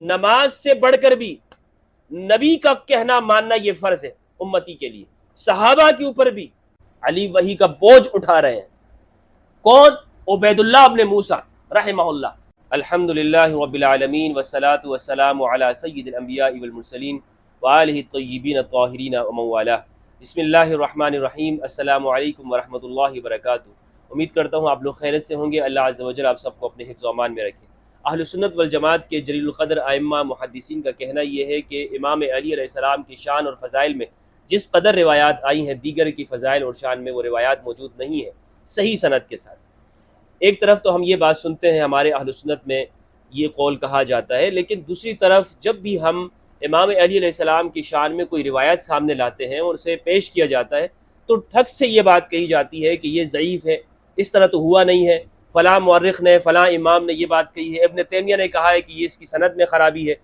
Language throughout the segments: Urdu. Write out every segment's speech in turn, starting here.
نماز سے بڑھ کر بھی نبی کا کہنا ماننا یہ فرض ہے امتی کے لیے. صحابہ کے اوپر بھی علی وحی کا بوجھ اٹھا رہے ہیں. کون؟ عبید اللہ ابن موسیٰ رحمہ اللہ. الحمدللہ رب العالمین والصلاة والسلام علی سید الانبیاء والمرسلین وآلہ الطیبین الطاہرین ومن والہ. بسم اللہ الرحمن الرحیم. السلام علیکم ورحمۃ اللہ وبرکاتہ. امید کرتا ہوں آپ لوگ خیریت سے ہوں گے. اللہ عز و جل آپ سب کو اپنے حفظ و امان میں رکھے. اہل سنت والجماعت کے جلیل القدر ائمہ محدثین کا کہنا یہ ہے کہ امام علی علیہ السلام کی شان اور فضائل میں جس قدر روایات آئی ہیں دیگر کی فضائل اور شان میں وہ روایات موجود نہیں ہیں صحیح سند کے ساتھ. ایک طرف تو ہم یہ بات سنتے ہیں ہمارے اہل سنت میں یہ قول کہا جاتا ہے، لیکن دوسری طرف جب بھی ہم امام علی علیہ السلام کی شان میں کوئی روایت سامنے لاتے ہیں اور اسے پیش کیا جاتا ہے تو ٹھگ سے یہ بات کہی جاتی ہے کہ یہ ضعیف ہے، اس طرح تو ہوا نہیں ہے، فلاں مورخ نے فلاں امام نے یہ بات کہی ہے، ابن تیمیہ نے کہا ہے کہ یہ اس کی سند میں خرابی ہے.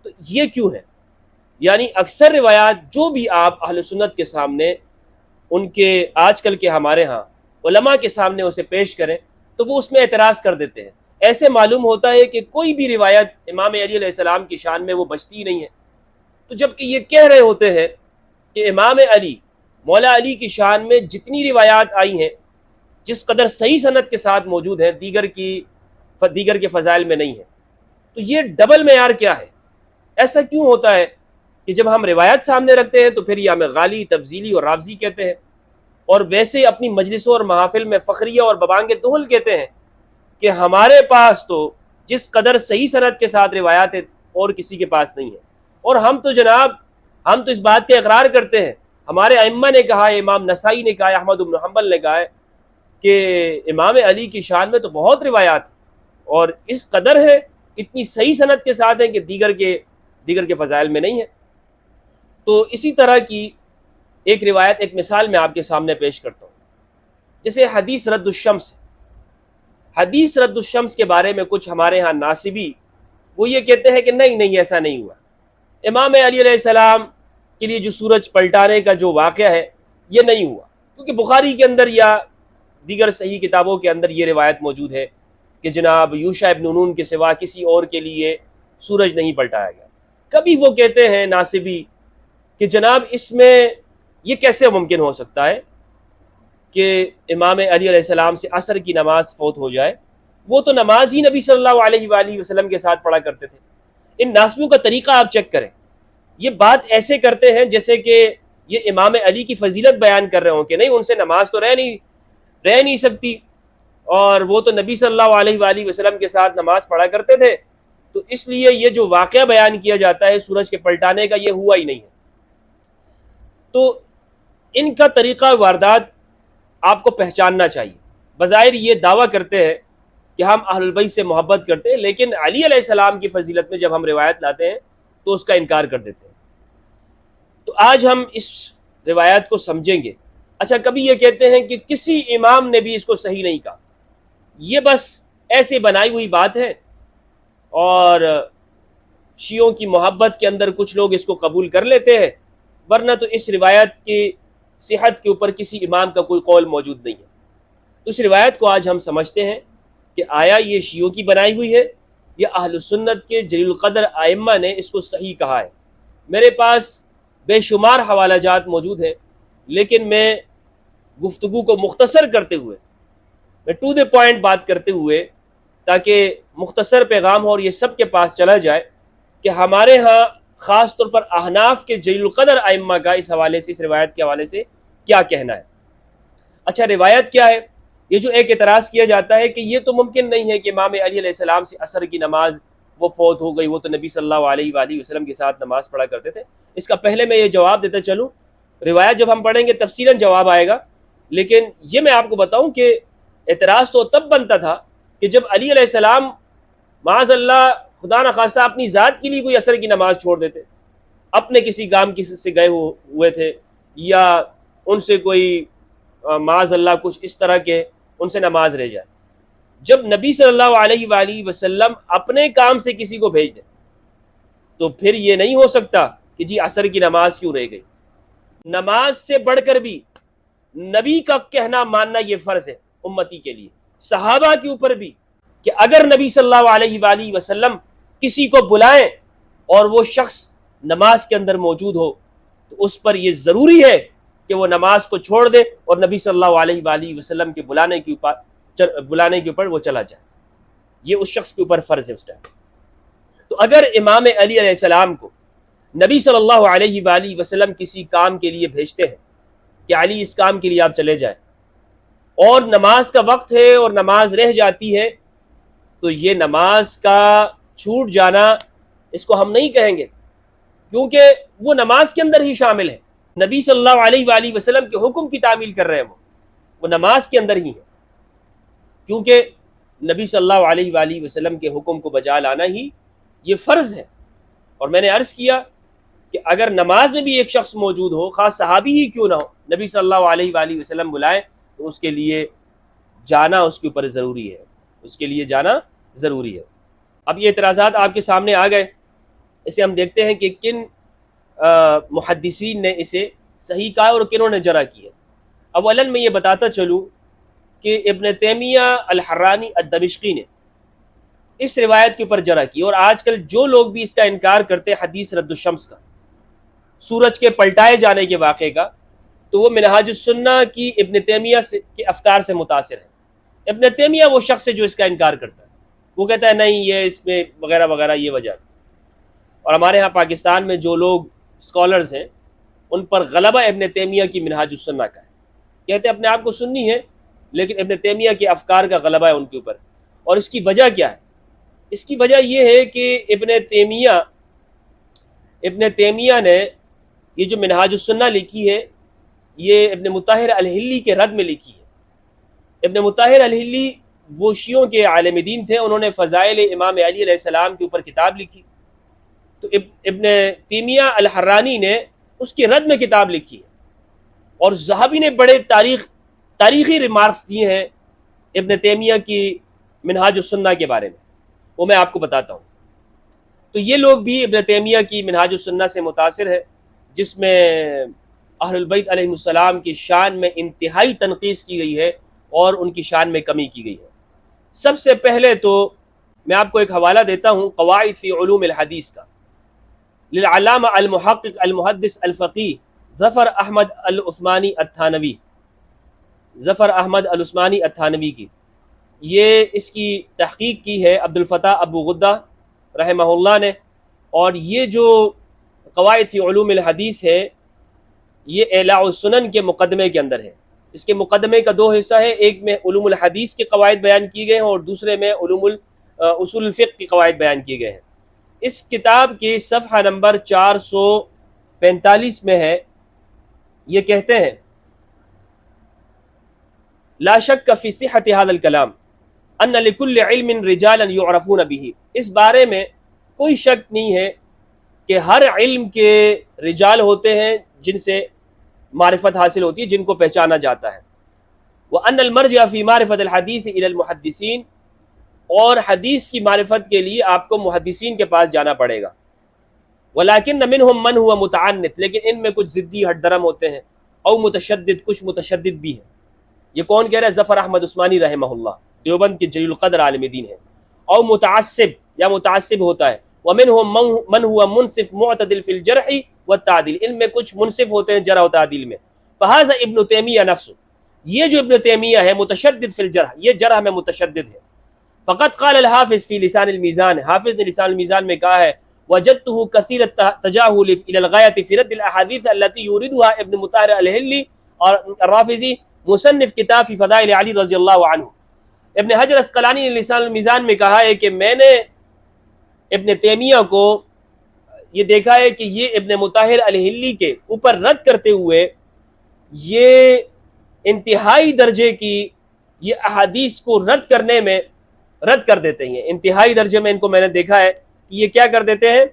تو یہ کیوں ہے؟ یعنی اکثر روایات جو بھی آپ اہل سنت کے سامنے ان کے آج کل کے ہمارے ہاں علماء کے سامنے اسے پیش کریں تو وہ اس میں اعتراض کر دیتے ہیں. ایسے معلوم ہوتا ہے کہ کوئی بھی روایت امام علی علیہ السلام کی شان میں وہ بچتی نہیں ہے. تو جب کہ یہ کہہ رہے ہوتے ہیں کہ امام علی مولا علی کی شان میں جتنی روایات آئی ہیں جس قدر صحیح سند کے ساتھ موجود ہیں دیگر کے فضائل میں نہیں ہے. تو یہ ڈبل معیار کیا ہے؟ ایسا کیوں ہوتا ہے کہ جب ہم روایت سامنے رکھتے ہیں تو پھر یہ ہمیں غالی، تفضیلی اور رافضی کہتے ہیں، اور ویسے اپنی مجلسوں اور محافل میں فخریہ اور ببانگ دہل کہتے ہیں کہ ہمارے پاس تو جس قدر صحیح سند کے ساتھ روایات ہے اور کسی کے پاس نہیں ہے. اور ہم تو جناب ہم تو اس بات کا اقرار کرتے ہیں، ہمارے ائمہ نے کہا ہے، امام نسائی نے کہا ہے، احمد بن حنبل نے کہا ہے کہ امام علی کی شان میں تو بہت روایات ہیں اور اس قدر ہے، اتنی صحیح سند کے ساتھ ہیں کہ دیگر کے فضائل میں نہیں ہے. تو اسی طرح کی ایک روایت، ایک مثال میں آپ کے سامنے پیش کرتا ہوں. جیسے حدیث رد الشمس. حدیث رد الشمس کے بارے میں کچھ ہمارے ہاں ناصبی وہ یہ کہتے ہیں کہ نہیں ایسا نہیں ہوا. امام علی علیہ السلام کے لیے جو سورج پلٹانے کا جو واقعہ ہے یہ نہیں ہوا، کیونکہ بخاری کے اندر یا دیگر صحیح کتابوں کے اندر یہ روایت موجود ہے کہ جناب یوشع ابن نون کے سوا کسی اور کے لیے سورج نہیں پلٹایا گیا. کبھی وہ کہتے ہیں ناصبی کہ جناب اس میں یہ کیسے ممکن ہو سکتا ہے کہ امام علی علیہ السلام سے عصر کی نماز فوت ہو جائے، وہ تو نماز ہی نبی صلی اللہ علیہ وآلہ وسلم کے ساتھ پڑھا کرتے تھے. ان ناصبیوں کا طریقہ آپ چیک کریں، یہ بات ایسے کرتے ہیں جیسے کہ یہ امام علی کی فضیلت بیان کر رہے ہوں کہ نہیں ان سے نماز تو رہ نہیں سکتی، اور وہ تو نبی صلی اللہ علیہ وآلہ وسلم کے ساتھ نماز پڑھا کرتے تھے، تو اس لیے یہ جو واقعہ بیان کیا جاتا ہے سورج کے پلٹانے کا یہ ہوا ہی نہیں ہے. تو ان کا طریقہ واردات آپ کو پہچاننا چاہیے. بظاہر یہ دعویٰ کرتے ہیں کہ ہم اہل البیت سے محبت کرتے ہیں، لیکن علی علیہ السلام کی فضیلت میں جب ہم روایت لاتے ہیں تو اس کا انکار کر دیتے ہیں. تو آج ہم اس روایت کو سمجھیں گے. اچھا، کبھی یہ کہتے ہیں کہ کسی امام نے بھی اس کو صحیح نہیں کہا، یہ بس ایسے بنائی ہوئی بات ہے، اور شیعوں کی محبت کے اندر کچھ لوگ اس کو قبول کر لیتے ہیں، ورنہ تو اس روایت کی صحت کے اوپر کسی امام کا کوئی قول موجود نہیں ہے. تو اس روایت کو آج ہم سمجھتے ہیں کہ آیا یہ شیعوں کی بنائی ہوئی ہے یا اہل سنت کے جلیل القدر ائمہ نے اس کو صحیح کہا ہے. میرے پاس بے شمار حوالہ جات موجود ہیں، لیکن میں گفتگو کو مختصر کرتے ہوئے، میں ٹو دی پوائنٹ بات کرتے ہوئے، تاکہ مختصر پیغام ہو اور یہ سب کے پاس چلا جائے کہ ہمارے ہاں خاص طور پر احناف کے جلیل القدر ائمہ کا اس حوالے سے، اس روایت کے حوالے سے کیا کہنا ہے. اچھا، روایت کیا ہے؟ یہ جو ایک اعتراض کیا جاتا ہے کہ یہ تو ممکن نہیں ہے کہ امام علی علیہ السلام سے عصر کی نماز وہ فوت ہو گئی، وہ تو نبی صلی اللہ علیہ وآلہ وسلم کے ساتھ نماز پڑھا کرتے تھے. اس کا پہلے میں یہ جواب دیتا چلوں، روایت جب ہم پڑھیں گے تفصیلاً جواب آئے گا، لیکن یہ میں آپ کو بتاؤں کہ اعتراض تو تب بنتا تھا کہ جب علی علیہ السلام معاذ اللہ خدا نخواستہ اپنی ذات کے لیے کوئی عصر کی نماز چھوڑ دیتے، اپنے کسی کام سے گئے ہوئے تھے، یا ان سے کوئی معاذ اللہ کچھ اس طرح کے ان سے نماز رہ جائے. جب نبی صلی اللہ علیہ وآلہ وسلم اپنے کام سے کسی کو بھیج دیں تو پھر یہ نہیں ہو سکتا کہ جی عصر کی نماز کیوں رہ گئی. نماز سے بڑھ کر بھی نبی کا کہنا ماننا یہ فرض ہے امتی کے لیے. صحابہ کے اوپر بھی کہ اگر نبی صلی اللہ علیہ وآلہ وسلم کسی کو بلائیں اور وہ شخص نماز کے اندر موجود ہو تو اس پر یہ ضروری ہے کہ وہ نماز کو چھوڑ دے اور نبی صلی اللہ علیہ وآلہ وسلم کے بلانے کے اوپر وہ چلا جائے. یہ اس شخص کے اوپر فرض ہے اس ٹائم. تو اگر امام علی علیہ السلام کو نبی صلی اللہ علیہ وآلہ وسلم کسی کام کے لیے بھیجتے ہیں کہ علی اس کام کے لیے آپ چلے جائیں، اور نماز کا وقت ہے اور نماز رہ جاتی ہے، تو یہ نماز کا چھوٹ جانا اس کو ہم نہیں کہیں گے، کیونکہ وہ نماز کے اندر ہی شامل ہے. نبی صلی اللہ علیہ وآلہ وسلم کے حکم کی تعمیل کر رہے ہیں، وہ نماز کے اندر ہی ہے، کیونکہ نبی صلی اللہ علیہ وآلہ وسلم کے حکم کو بجا لانا ہی یہ فرض ہے. اور میں نے عرض کیا کہ اگر نماز میں بھی ایک شخص موجود ہو، خاص صحابی ہی کیوں نہ ہو، نبی صلی اللہ علیہ وآلہ وسلم بلائے تو اس کے لیے جانا اس کے اوپر ضروری ہے، اس کے لیے جانا ضروری ہے. اب یہ اعتراضات آپ کے سامنے آ گئے، اسے ہم دیکھتے ہیں کہ کن محدثین نے اسے صحیح کہا اور کنوں نے جرح کی ہے. اولاً میں یہ بتاتا چلوں کہ ابن تیمیہ الحرانی الدمشقی نے اس روایت کے اوپر جرح کی، اور آج کل جو لوگ بھی اس کا انکار کرتے ہیں حدیث رد الشمس کا، سورج کے پلٹائے جانے کے واقعے کا، تو وہ منہاج السنہ کی ابن تیمیہ کے افکار سے متاثر ہے. ابن تیمیہ وہ شخص ہے جو اس کا انکار کرتا ہے، وہ کہتا ہے نہیں یہ اس میں وغیرہ وغیرہ یہ وجہ. اور ہمارے ہاں پاکستان میں جو لوگ اسکالرز ہیں ان پر غلبہ ابن تیمیہ کی منہاج السنہ کا ہے، کہتے ہیں اپنے آپ کو سنی ہے لیکن ابن تیمیہ کے افکار کا غلبہ ہے ان کے اوپر. اور اس کی وجہ کیا ہے؟ اس کی وجہ یہ ہے کہ ابن تیمیہ نے یہ جو منہاج السنہ لکھی ہے یہ ابن مطہر الحلی کے رد میں لکھی ہے. ابن مطہر الحلی وہ شیعوں کے عالم دین تھے، انہوں نے فضائل امام علی علیہ السلام کے اوپر کتاب لکھی، تو ابن تیمیہ الحرانی نے اس کے رد میں کتاب لکھی ہے. اور ذہبی نے بڑے تاریخی ریمارکس دیے ہیں ابن تیمیہ کی منہاج السنہ کے بارے میں، وہ میں آپ کو بتاتا ہوں. تو یہ لوگ بھی ابن تیمیہ کی منہاج السنہ سے متاثر ہے، جس میں اہل البیت علیہ السلام کی شان میں انتہائی تنقیص کی گئی ہے اور ان کی شان میں کمی کی گئی ہے. سب سے پہلے تو میں آپ کو ایک حوالہ دیتا ہوں قواعد فی علوم الحدیث کا، للعلامہ المحقق المحدث الفقیہ ظفر احمد العثمانی التھانوی کی. یہ اس کی تحقیق کی ہے عبد الفتاح ابو غدہ رحمہ اللہ نے. اور یہ جو قواعد فی علوم الحدیث ہے یہ اعلاء السنن کے مقدمے کے اندر ہے. اس کے مقدمے کا دو حصہ ہے، ایک میں علوم الحدیث کے قواعد بیان کیے گئے ہیں اور دوسرے میں اصول الفقہ کے قواعد بیان کیے گئے ہیں. اس کتاب کے صفحہ نمبر 445 میں ہے، یہ کہتے ہیں لا شک فی صحت هذا الكلام ان لكل علم رجالا يعرفون به. اس بارے میں کوئی شک نہیں ہے کہ ہر علم کے رجال ہوتے ہیں جن سے معرفت حاصل ہوتی ہے، جن کو پہچانا جاتا ہے. وان المرجع فی معرفت الحدیث الى المحدثین، اور حدیث کی معرفت کے لیے آپ کو محدثین کے پاس جانا پڑے گا. ولیکن منہم من ہوا متعنت، لیکن ان میں کچھ ضدی ہٹ درم ہوتے ہیں، او متشدد، کچھ متشدد بھی ہیں. یہ کون کہہ رہا ہے؟ ظفر احمد عثمانی رحمہ اللہ، دیوبند کے جلیل القدر عالم دین ہیں. او متعصب، یا متعصب ہوتا ہے. ومنہم من ہوا منصف معتدل فی الجرح والتعدیل، ان میں کچھ منصف ہوتے ہیں جرح و تعدیل میں. فہذا ابن تیمیہ نفسه، یہ جو ابن تیمیہ ہے متشدد فی الجرح، یہ جرح میں متشدد ہے. فقط قال الحافظ فی لسان المیزان، حافظ نے لسان المیزان میں کہا ہے وجدته كثير التجاهل الى الغايه في رد الاحاديث التي يوردها ابن مطهر الحلی اور الرافضی مصنف کتاب فی فضائل علی رضی اللہ عنہ. ابن حجر اسقلانی نے لسان المیزان میں کہا ہے کہ میں نے ابن تیمیہ کو یہ دیکھا ہے کہ یہ ابن مطہر الحلی کے اوپر رد کرتے ہوئے یہ انتہائی درجے کی یہ احادیث کو رد کرنے میں رد کر دیتے ہیں. انتہائی درجے میں ان کو میں نے دیکھا ہے کہ یہ کیا کر دیتے ہیں،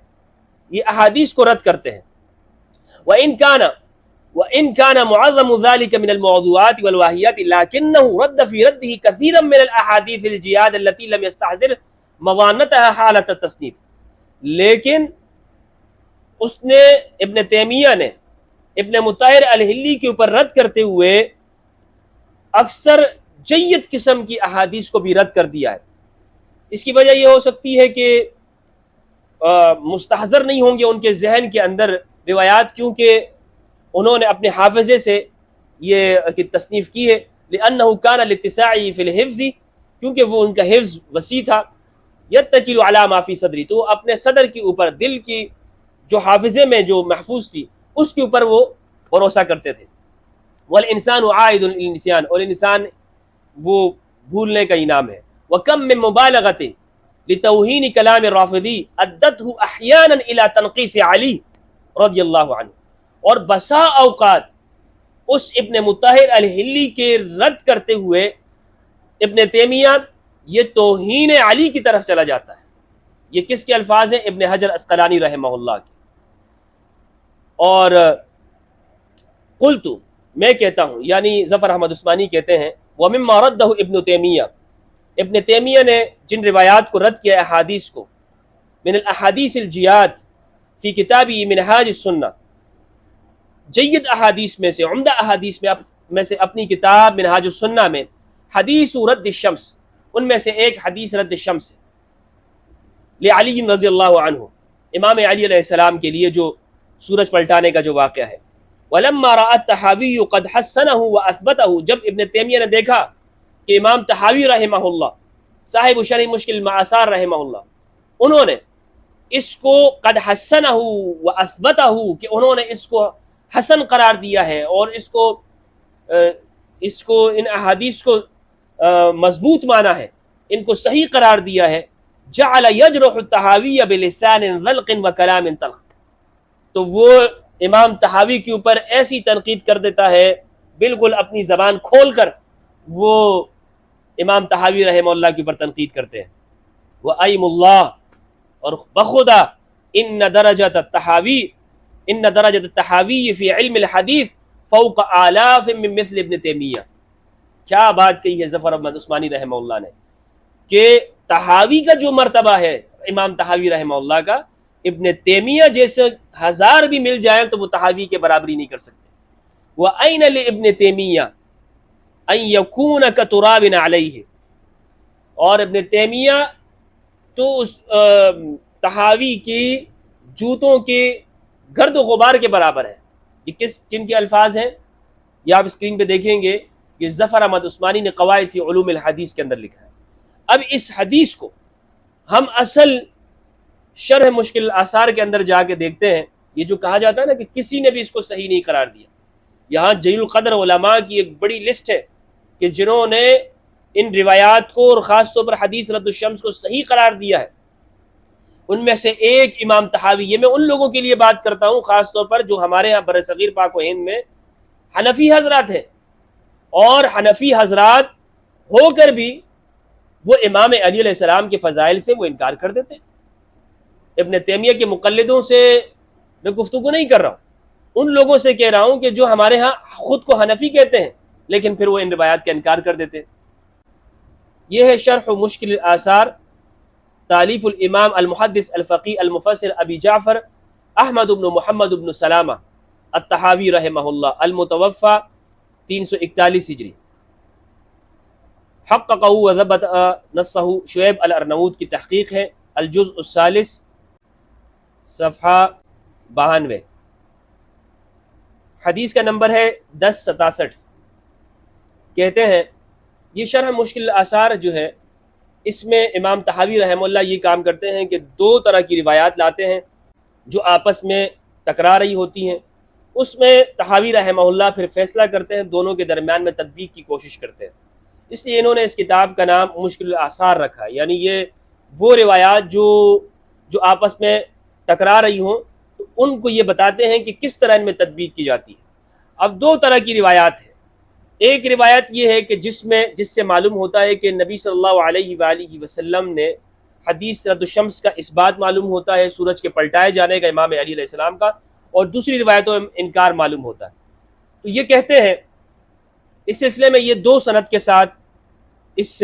یہ احادیث کو رد کرتے ہیں. وَإِن كَانَ مُعَظَّمُ ذَلِكَ مِنَ الْمَوْضُوعَاتِ وَالْوَاهِيَاتِ لَكِنَّهُ رَدَّ فِي رَدِّهِ كَثِيرًا مِنَ الْأَحَادِيثِ الْجِيَادِ الَّتِي لَمْ يَسْتَحْضِرْ مَوَانَّتَهَا حَالَةَ التَّصْنِيفِ. لیکن اس نے ابن تیمیہ نے ابن مطہر الحلی کے اوپر رد کرتے ہوئے اکثر جید قسم کی احادیث کو بھی رد کر دیا ہے. اس کی وجہ یہ ہو سکتی ہے کہ مستحضر نہیں ہوں گے ان کے ذہن کے اندر روایات، کیونکہ انہوں نے اپنے حافظے سے یہ تصنیف کی ہے، لأنه كان لاتساعه في الحفظ، کیونکہ وہ ان کا حفظ وسیع تھا، يتكل على ما في صدری، تو اپنے صدر کے اوپر، دل کی جو حافظے میں جو محفوظ تھی اس کے اوپر وہ بھروسہ کرتے تھے۔ والانسان عائد للنسیان، اور انسان وہ بھولنے کا انعام ہے۔ وکم من مبالغۃ لتوہین کلام الرافضی ادته احیانا الى تنقیص علی رضی اللہ عنہ، اور بسا اوقات اس ابن مطہر الحلی کے رد کرتے ہوئے ابن تیمیہ یہ توہین علی کی طرف چلا جاتا ہے۔ یہ کس کے الفاظ ہیں؟ ابن حجر اسقلانی رحمہ اللہ کے۔ اور قلت، میں کہتا ہوں، یعنی ظفر احمد عثمانی کہتے ہیں، ومما رده ابن تیمیہ، ابن تیمیہ نے جن روایات کو رد کیا احادیث کو، من الاحادیث الجیاد فی کتابی منہاج السنہ، جید احادیث میں سے، عمدہ احادیث میں سے اپنی کتاب منہاج السنہ میں حدیث رد الشمس، ان میں سے ایک حدیث رد الشمس ہے، لعلی رضی اللہ عنہ، امام علی علیہ السلام کے لیے جو سورج پلٹانے کا جو واقعہ ہے۔ وَلَمَّا رَأَى الطَّحَاوِيُّ قَدْ حَسَّنَهُ وَأَثْبَتَهُ، جب ابن تیمیہ نے دیکھا کہ امام طحاوی رحمہ اللہ، صاحب شرح مشکل المآثار رحمہ اللہ، انہوں نے اس کو قد حسنہ واثبتہ، کہ انہوں نے اس کو حسن قرار دیا ہے اور اس کو ان احادیث کو مضبوط مانا ہے، ان کو صحیح قرار دیا ہے، جعل یجرح الطحاوی بلسان ذلق وکلام طلق، تو وہ امام طحاوی کے اوپر ایسی تنقید کر دیتا ہے، بالکل اپنی زبان کھول کر وہ امام طحاوی رحمہ اللہ کے اوپر تنقید کرتے ہیں۔ وَأَيْمُ اللَّهِ، اور بخدا ان درجۃ الطحاوی فی علم الحدیث فوق آلاف من مثل ابن تیمیہ، کیا بات کہی ہے ظفر احمد عثمانی رحمہ اللہ نے، کہ طحاوی کا جو مرتبہ ہے امام طحاوی رحمہ اللہ کا، ابن تیمیہ جیسے ہزار بھی مل جائیں تو وہ طحاوی کے برابری نہیں کر سکتے۔ وَأَيْنَ لِابْنِ تیمیہ ان یکون کتراب علیہ، اور ابن تیمیہ تو اس طحاوی کی جوتوں کے گرد و غبار کے برابر ہے۔ یہ کن کے الفاظ ہیں؟ یہ آپ اسکرین پہ دیکھیں گے، یہ ظفر احمد عثمانی نے قواعد فی علوم الحدیث کے اندر لکھا ہے۔ اب اس حدیث کو ہم اصل شرح مشکل آثار کے اندر جا کے دیکھتے ہیں، یہ جو کہا جاتا ہے نا کہ کسی نے بھی اس کو صحیح نہیں قرار دیا، یہاں جلیل القدر علماء کی ایک بڑی لسٹ ہے کہ جنہوں نے ان روایات کو اور خاص طور پر حدیث رد الشمس کو صحیح قرار دیا ہے، ان میں سے ایک امام طحاوی۔ یہ میں ان لوگوں کے لیے بات کرتا ہوں خاص طور پر جو ہمارے ہاں بر صغیر پاک و ہند میں حنفی حضرات ہیں، اور حنفی حضرات ہو کر بھی وہ امام علی علیہ السلام کے فضائل سے وہ انکار کر دیتے ہیں۔ ابن تیمیہ کے مقلدوں سے میں گفتگو نہیں کر رہا ہوں، ان لوگوں سے کہہ رہا ہوں کہ جو ہمارے ہاں خود کو حنفی کہتے ہیں لیکن پھر وہ ان روایات کا انکار کر دیتے ہیں۔ یہ ہے شرح مشکل الآثار، تالیف الامام المحدث الفقی المفسر ابی جعفر احمد بن محمد بن سلامہ الطحاوی رحمہ اللہ، المتوفى 341 ہجری۔ حققہ وضبط نصہ شعیب الارناؤوط کی تحقیق ہے، الجزء الثالث صفحہ 92، حدیث کا نمبر ہے 1067۔ کہتے ہیں یہ شرح مشکل آثار جو ہے، اس میں امام طحاوی رحمہ اللہ یہ کام کرتے ہیں کہ دو طرح کی روایات لاتے ہیں جو آپس میں ٹکرا رہی ہوتی ہیں، اس میں طحاوی رحمہ اللہ پھر فیصلہ کرتے ہیں، دونوں کے درمیان میں تطبیق کی کوشش کرتے ہیں، اس لیے انہوں نے اس کتاب کا نام مشکل آثار رکھا، یعنی یہ وہ روایات جو آپس میں ٹکرا رہی ہوں تو ان کو یہ بتاتے ہیں کہ کس طرح ان میں تطبیق کی جاتی ہے۔ اب دو طرح کی روایات ہیں، ایک روایت یہ ہے کہ جس سے معلوم ہوتا ہے کہ نبی صلی اللہ علیہ وآلہ وسلم نے حدیث رد الشمس کا اس بات معلوم ہوتا ہے، سورج کے پلٹائے جانے کا امام علی علیہ السلام کا، اور دوسری روایتوں میں انکار معلوم ہوتا ہے۔ تو یہ کہتے ہیں اس سلسلے میں یہ دو سند کے ساتھ اس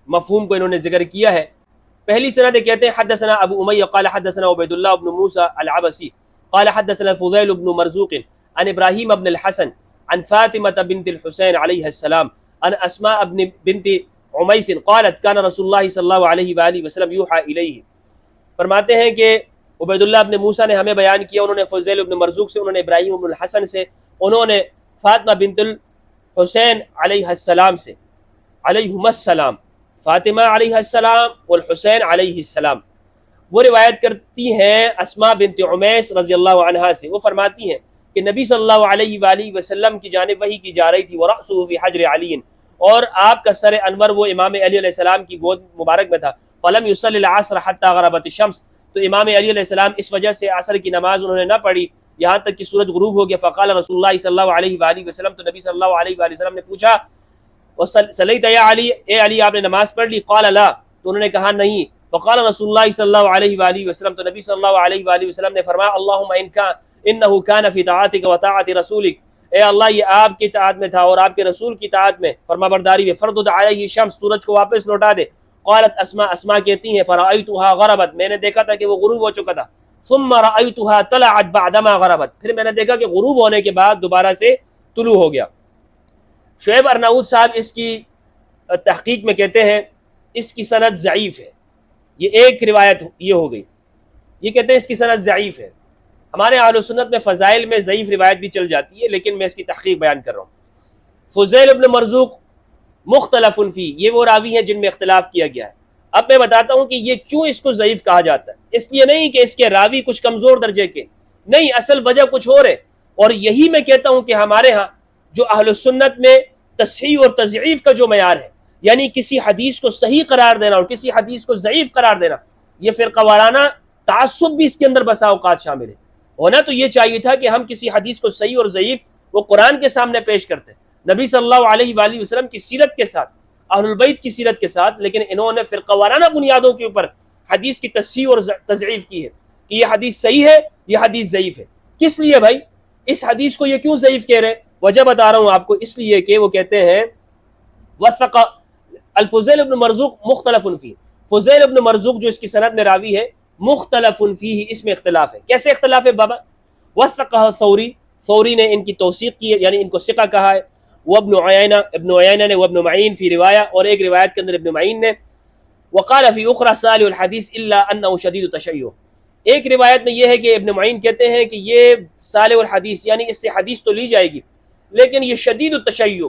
مفہوم کو انہوں نے ذکر کیا ہے۔ پہلی سند کہتے ہیں حدثنا ابو امیہ قال حدثنا عبید اللہ بن موسیٰ العبسی قال حدثنا فضیل بن مرزوق عن ابراہیم بن الحسن عن فاطمة بنت الحسین علیہ السلام عن اسماء بنت عمیس قالت کان رسول اللہ صلی اللہ علیہ وآلہ وسلم یوحى الیہ، فرماتے ہیں کہ عبید اللہ ابن موسیٰ نے ہمیں بیان کیا، انہوں نے فضیل ابن مرزوق سے، انہوں نے ابراہیم ابن الحسن سے، انہوں نے فاطمہ بنت الحسین علیہ السلام سے، علیہم السلام، فاطمہ علیہ السلام والحسین علیہ السلام۔ وہ روایت کرتی ہیں اسماء بنت عمیس رضی اللہ عنہا سے، وہ فرماتی ہیں کہ نبی صلی اللہ علیہ وآلہ وسلم کی جانب وحی کی جا رہی تھی، وَرَأْسُهُ فِي حَجْرِ عَلِيٍّ، اور آپ کا سر انور وہ امام علی علیہ السلام کی گود مبارک میں تھا۔ فَلَمْ يُصَلِّ الْعَصْرَ حَتَّى غَرَبَتِ الشَّمْسُ، تو امام علی علیہ السلام اس وجہ سے عصر کی نماز انہوں نے نہ پڑھی یہاں تک کہ سورج غروب ہو گیا۔ فقال رسول اللہ صلی اللہ علیہ وآلہ وسلم، تو نبی صلی اللہ علیہ وآلہ وسلم نے پوچھا، وَصَلَّيْتَ يَا علی، اے علی آپ نے نماز پڑھ لی؟ قال لا، تو انہوں نے کہا نہیں۔ فقال رسول اللہ صلی اللہ علیہ وآلہ وسلم، تو نبی صلی اللہ علیہ وآلہ وسلم نے فرمایا، اللہم انہ کان فی طاعتک و طاعت رسولک، اے اللہ یہ آپ کی اطاعت میں تھا اور آپ کے رسول کی اطاعت میں، فرما برداری میں، فردد علیہ الشمس، سورج کو واپس لوٹا دے۔ قالت اسماء کہتی ہیں، فرأیتها غربت، میں نے دیکھا تھا کہ وہ غروب ہو چکا تھا، ثم رأیتها طلعت بعدما غربت، پھر میں نے دیکھا کہ غروب ہونے کے بعد دوبارہ سے طلوع ہو گیا۔ شعیب ارناؤوط صاحب اس کی تحقیق میں کہتے ہیں اس کی سند ضعیف ہے، یہ ایک روایت یہ ہو گئی، یہ کہتے ہیں اس کی سند ضعیف ہے۔ ہمارے اہل سنت میں فضائل میں ضعیف روایت بھی چل جاتی ہے، لیکن میں اس کی تحقیق بیان کر رہا ہوں۔ فضیل ابن مرزوق مختلف فی، یہ وہ راوی ہیں جن میں اختلاف کیا گیا ہے۔ اب میں بتاتا ہوں کہ یہ کیوں اس کو ضعیف کہا جاتا ہے۔ اس لیے نہیں کہ اس کے راوی کچھ کمزور درجے کے، نہیں، اصل وجہ کچھ اور ہے، اور یہی میں کہتا ہوں کہ ہمارے ہاں جو اہل سنت میں تصحیح اور تضعیف کا جو معیار ہے، یعنی کسی حدیث کو صحیح قرار دینا اور کسی حدیث کو ضعیف قرار دینا، یہ فرقہ وارانہ تعصب بھی اس کے اندر بسا اوقات شامل ہے۔ ہونا تو یہ چاہیے تھا کہ ہم کسی حدیث کو صحیح اور ضعیف وہ قرآن کے سامنے پیش کرتے، نبی صلی اللہ علیہ وآلہ وسلم کی سیرت کے ساتھ، اہل البیت کی سیرت کے ساتھ، لیکن انہوں نے فرقہ وارانہ بنیادوں کے اوپر حدیث کی تصحیح اور تضعیف کی ہے کہ یہ حدیث صحیح ہے، یہ حدیث ضعیف ہے۔ کس لیے بھائی اس حدیث کو یہ کیوں ضعیف کہہ رہے ہیں؟ وجہ بتا رہا ہوں آپ کو، اس لیے کہ وہ کہتے ہیں وثق الفضیل ابن مرزوق مختلف فیہ، فضیل ابن مرزوق جو اس کی سند میں راوی ہے، مختلف فیہ، اس میں اختلاف ہے۔ کیسے اختلاف ہے بابا؟ وثقہ ثوری، ثوری نے ان کی توثیق کی ہے، یعنی ان کو ثقہ کہا ہے، وہ ابن عیینہ نے، وہ ابن معین فی روایہ، اور ایک روایت کے اندر ابن معین نے، وقال فی اخرى صالح الحدیث الا انه شدید التشیع، ایک روایت میں یہ ہے کہ ابن معین کہتے ہیں کہ یہ صالح الحدیث، یعنی اس سے حدیث تو لی جائے گی لیکن یہ شدید التشیع،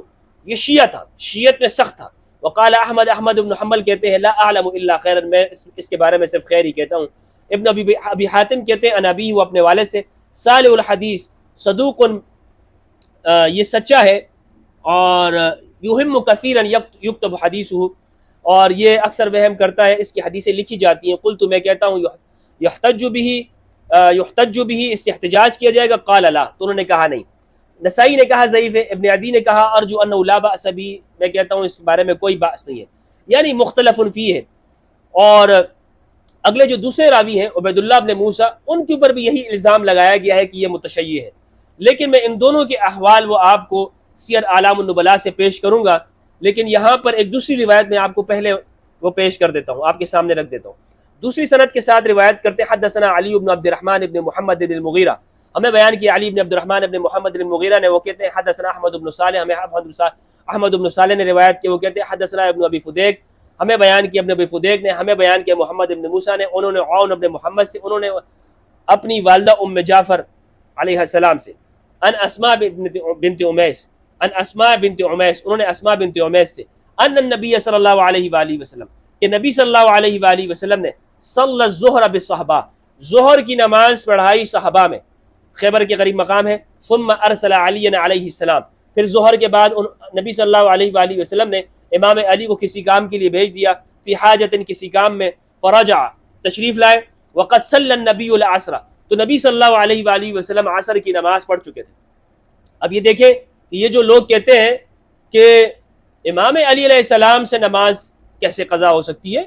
یہ شیعہ تھا، شیعت میں سخت تھا۔ وقال احمد بن حنبل کہتے ہیں لا اعلم الا خیرا، میں اس کے بارے میں صرف خیر ہی کہتا ہوں۔ ابن ابی حاتم کہتے ہیں ان ابی، وہ اپنے والد سے، صالح الحدیث صدوق، یہ سچا ہے، اور یہم کثیرا یکتب حدیثہ، اور یہ اکثر وہم کرتا ہے، اس کی حدیثیں لکھی جاتی ہیں۔ قلت، میں کہتا ہوں یحتج بہ، اس سے احتجاج کیا جائے گا؟ قال لا، تو انہوں نے کہا نہیں۔ نسائی نے کہا ضعیف ہے، ابن عدی نے کہا ارجو انہ لا بأس بہ، میں کہتا ہوں اس کے بارے میں کوئی بأس نہیں ہے، یعنی مختلف فیہ ہے۔ اور اگلے جو دوسرے راوی ہیں عبید اللہ ابن موسیٰ، ان کے اوپر بھی یہی الزام لگایا گیا ہے کہ یہ متشیع ہے، لیکن میں ان دونوں کے احوال وہ آپ کو سیر اعلام النبلاء سے پیش کروں گا، لیکن یہاں پر ایک دوسری روایت میں آپ کو پہلے وہ پیش کر دیتا ہوں، آپ کے سامنے رکھ دیتا ہوں۔ دوسری سند کے ساتھ روایت کرتے حدثنا علی بن عبد الرحمن بن محمد بن المغیرہ، ہمیں بیان کیا علی بن عبد الرحمن بن محمد بن المغیرہ نے، وہ کہتے ہیں حدثنا احمد بن صالح، ہمیں احمد بن صالح نے روایت کی، وہ کہتے ہیں حدثنا ابن ابی فدیک، ہمیں بیان کیا ابن ابی فدیک نے، ہمیں بیان کیا محمد بن موسیٰ نے، انہوں نے عون بن محمد سے، انہوں نے اپنی والدہ ام جعفر علیہ السلام سے، ان اسماء بنت عمیس، ان اسماء بنت عمیس، انہوں نے اسماء بنت عمیس سے، ان النبی صلی اللہ علیہ وآلہ وسلم، کہ نبی صلی اللہ علیہ وآلہ وسلم نے صلی الظہر بالصحبہ، ظہر کی نماز پڑھائی صحابہ میں، خیبر کے قریب مقام ہے، ثم ارسل علی علیہ السلام، پھر ظہر کے بعد نبی صلی اللہ علیہ وآلہ وسلم نے امام علی کو کسی کام کے لیے بھیج دیا، فی حاجت، کسی کام میں، فرجع، تشریف لائے، وقد صلی النبی العصر، تو نبی صلی اللہ علیہ وآلہ وسلم عصر کی نماز پڑھ چکے تھے۔ اب یہ دیکھیں کہ یہ جو لوگ کہتے ہیں کہ امام علی علیہ السلام سے نماز کیسے قضا ہو سکتی ہے،